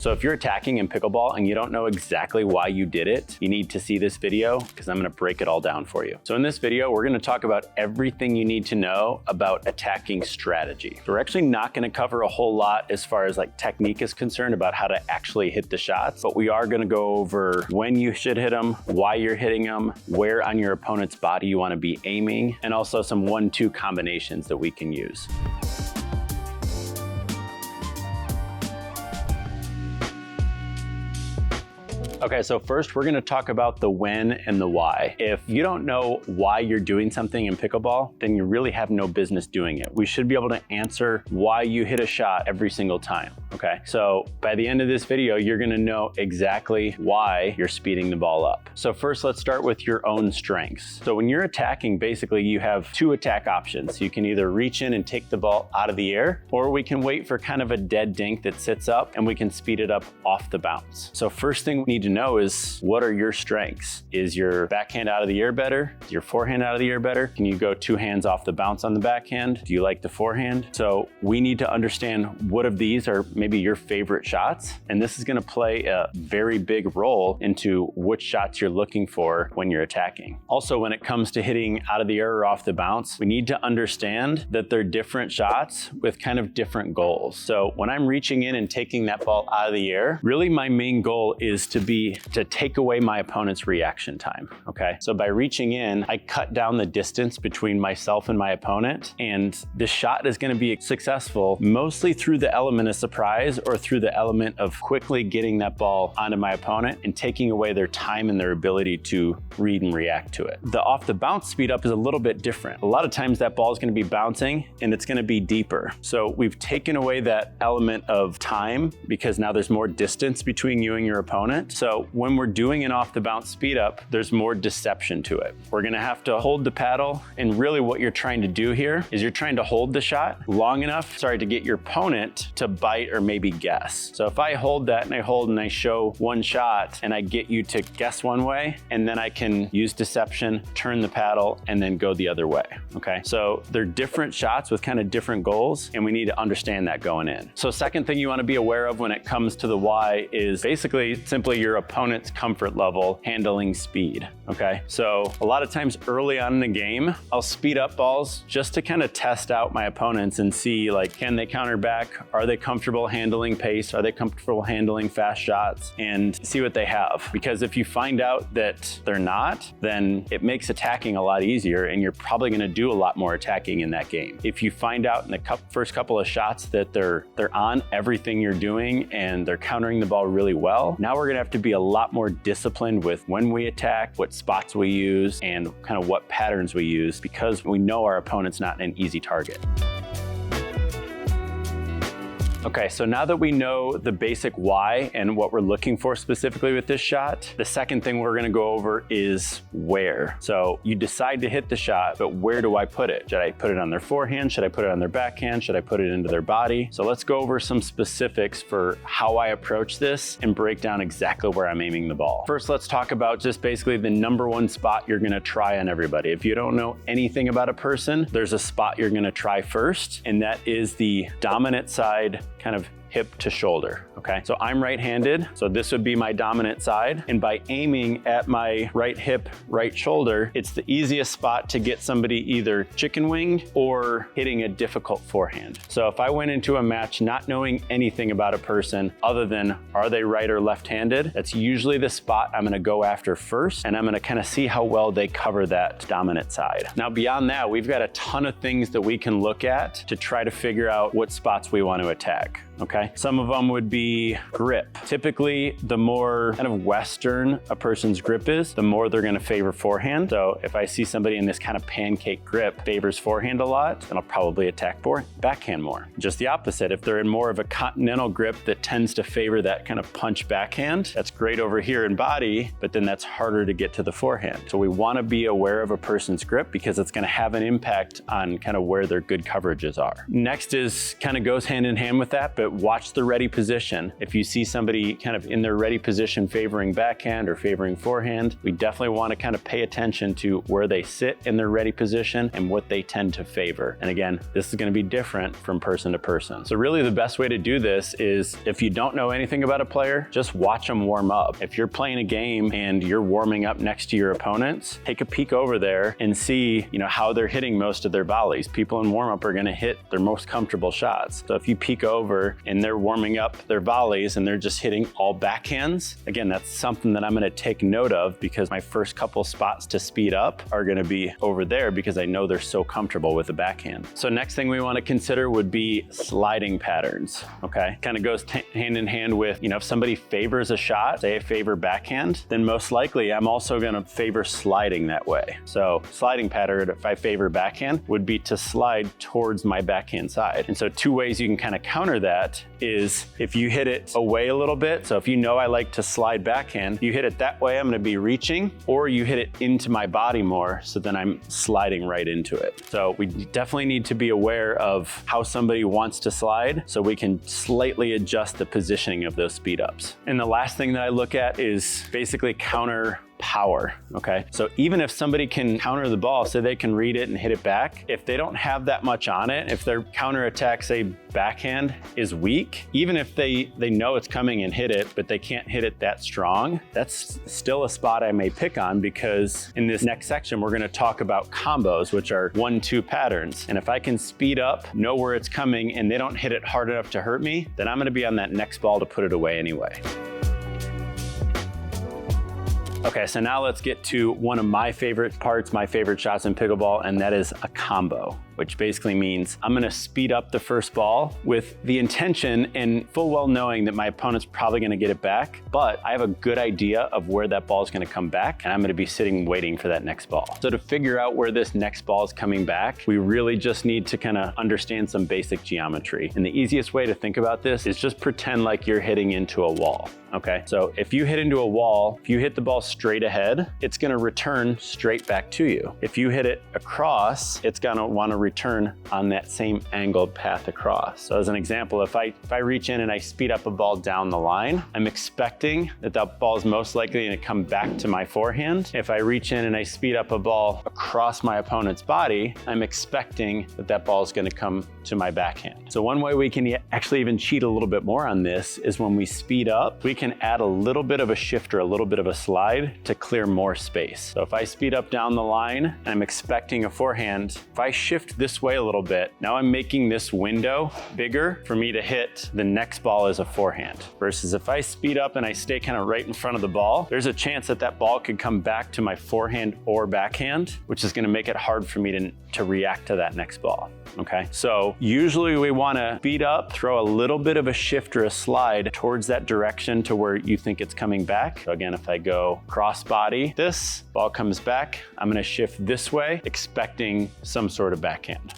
So if you're attacking in pickleball and you don't know exactly why you did it, you need to see this video because I'm gonna break it all down for you. So in this video, we're gonna talk about everything you need to know about attacking strategy. So we're actually not gonna cover a whole lot as far as like technique is concerned about how to actually hit the shots, but we are gonna go over when you should hit them, why you're hitting them, where on your opponent's body you wanna be aiming, and also some 1-2 combinations that we can use. Okay, so first we're gonna talk about the when and the why. If you don't know why you're doing something in pickleball, then you really have no business doing it. We should be able to answer why you hit a shot every single time, okay? So by the end of this video, you're gonna know exactly why you're speeding the ball up. So first, let's start with your own strengths. So when you're attacking, basically you have 2 attack options. You can either reach in and take the ball out of the air, or we can wait for kind of a dead dink that sits up and we can speed it up off the bounce. So first thing we need to know is, what are your strengths? Is your backhand out of the air better? Is your forehand out of the air better? Can you go 2 hands off the bounce on the backhand? Do you like the forehand? So we need to understand what of these are maybe your favorite shots, and this is going to play a very big role into which shots you're looking for when you're attacking. Also, when it comes to hitting out of the air or off the bounce, we need to understand that they're different shots with kind of different goals. So when I'm reaching in and taking that ball out of the air, really my main goal is to take away my opponent's reaction time, okay? So by reaching in, I cut down the distance between myself and my opponent, and the shot is gonna be successful mostly through the element of surprise or through the element of quickly getting that ball onto my opponent and taking away their time and their ability to read and react to it. The off the bounce speed up is a little bit different. A lot of times that ball is gonna be bouncing and it's gonna be deeper. So we've taken away that element of time because now there's more distance between you and your opponent. So when we're doing an off the bounce speed up, there's more deception to it. We're gonna have to hold the paddle, and really what you're trying to do here is you're trying to hold the shot long enough, to get your opponent to bite or maybe guess. So if I hold that and I hold and I show one shot and I get you to guess one way, and then I can use deception, turn the paddle, and then go the other way, okay? So they're different shots with kind of different goals, and we need to understand that going in. So second thing you wanna be aware of when it comes to the why is basically simply your opponent's comfort level handling speed, okay? So a lot of times early on in the game, I'll speed up balls just to kind of test out my opponents and see, like, can they counter back? Are they comfortable handling pace? Are they comfortable handling fast shots? And see what they have. Because if you find out that they're not, then it makes attacking a lot easier, and you're probably gonna do a lot more attacking in that game. If you find out in the first couple of shots that they're on everything you're doing and they're countering the ball really well, now we're gonna have to be a lot more disciplined with when we attack, what spots we use, and kind of what patterns we use, because we know our opponent's not an easy target. Okay, so now that we know the basic why and what we're looking for specifically with this shot, the second thing we're gonna go over is where. So you decide to hit the shot, but where do I put it? Should I put it on their forehand? Should I put it on their backhand? Should I put it into their body? So let's go over some specifics for how I approach this and break down exactly where I'm aiming the ball. First, let's talk about just basically the #1 spot you're gonna try on everybody. If you don't know anything about a person, there's a spot you're gonna try first, and that is the dominant side, kind of hip to shoulder, okay? So I'm right-handed, so this would be my dominant side, and by aiming at my right hip, right shoulder, it's the easiest spot to get somebody either chicken winged or hitting a difficult forehand. So if I went into a match not knowing anything about a person other than are they right or left-handed, that's usually the spot I'm gonna go after first, and I'm gonna kind of see how well they cover that dominant side. Now beyond that, we've got a ton of things that we can look at to try to figure out what spots we want to attack. Okay, some of them would be grip. Typically, the more kind of Western a person's grip is, the more they're gonna favor forehand. So if I see somebody in this kind of pancake grip favors forehand a lot, then I'll probably attack backhand more. Just the opposite, if they're in more of a continental grip that tends to favor that kind of punch backhand, that's great over here in body, but then that's harder to get to the forehand. So we wanna be aware of a person's grip because it's gonna have an impact on kind of where their good coverages are. Next is kind of goes hand in hand with that, but but watch the ready position. If you see somebody kind of in their ready position favoring backhand or favoring forehand, we definitely want to kind of pay attention to where they sit in their ready position and what they tend to favor. And again, this is going to be different from person to person. So really the best way to do this is, if you don't know anything about a player, just watch them warm up. If you're playing a game and you're warming up next to your opponents, take a peek over there and see, how they're hitting most of their volleys. People in warm up are going to hit their most comfortable shots. So if you peek over and they're warming up their volleys and they're just hitting all backhands, again, that's something that I'm going to take note of, because my first couple spots to speed up are going to be over there because I know they're so comfortable with the backhand. So next thing we want to consider would be sliding patterns. Okay, kind of goes hand in hand with, if somebody favors a shot, say I favor backhand, then most likely I'm also going to favor sliding that way. So sliding pattern, if I favor backhand, would be to slide towards my backhand side. And so two ways you can kind of counter that is if you hit it away a little bit. So if I like to slide backhand, you hit it that way, I'm going to be reaching, or you hit it into my body more, so then I'm sliding right into it. So we definitely need to be aware of how somebody wants to slide so we can slightly adjust the positioning of those speed ups. And the last thing that I look at is basically counter power, okay? So even if somebody can counter the ball so they can read it and hit it back, if they don't have that much on it, if their counter attack, say backhand, is weak, even if they know it's coming and hit it, but they can't hit it that strong, that's still a spot I may pick on, because in this next section, we're gonna talk about combos, which are 1-2 patterns. And if I can speed up, know where it's coming, and they don't hit it hard enough to hurt me, then I'm gonna be on that next ball to put it away anyway. Okay, so now let's get to one of my favorite parts, my favorite shots in pickleball, and that is a combo, which basically means I'm gonna speed up the first ball with the intention and full well knowing that my opponent's probably gonna get it back, but I have a good idea of where that ball is gonna come back, and I'm gonna be sitting waiting for that next ball. So to figure out where this next ball is coming back, we really just need to kind of understand some basic geometry. And the easiest way to think about this is just pretend like you're hitting into a wall. Okay, so if you hit into a wall, if you hit the ball straight ahead, it's gonna return straight back to you. If you hit it across, it's gonna wanna return on that same angled path across. So as an example, if I reach in and I speed up a ball down the line, I'm expecting that ball is most likely gonna come back to my forehand. If I reach in and I speed up a ball across my opponent's body, I'm expecting that ball is gonna come to my backhand. So one way we can actually even cheat a little bit more on this is when we speed up, we can add a little bit of a shift or a little bit of a slide to clear more space. So if I speed up down the line and I'm expecting a forehand, if I shift this way a little bit, now I'm making this window bigger for me to hit the next ball as a forehand. Versus if I speed up and I stay kind of right in front of the ball, there's a chance that that ball could come back to my forehand or backhand, which is going to make it hard for me to react to that next ball. Okay, so usually we want to speed up, throw a little bit of a shift or a slide towards that direction to where you think it's coming back. So again, if I go cross body, this ball comes back, I'm going to shift this way, expecting some sort of backhand.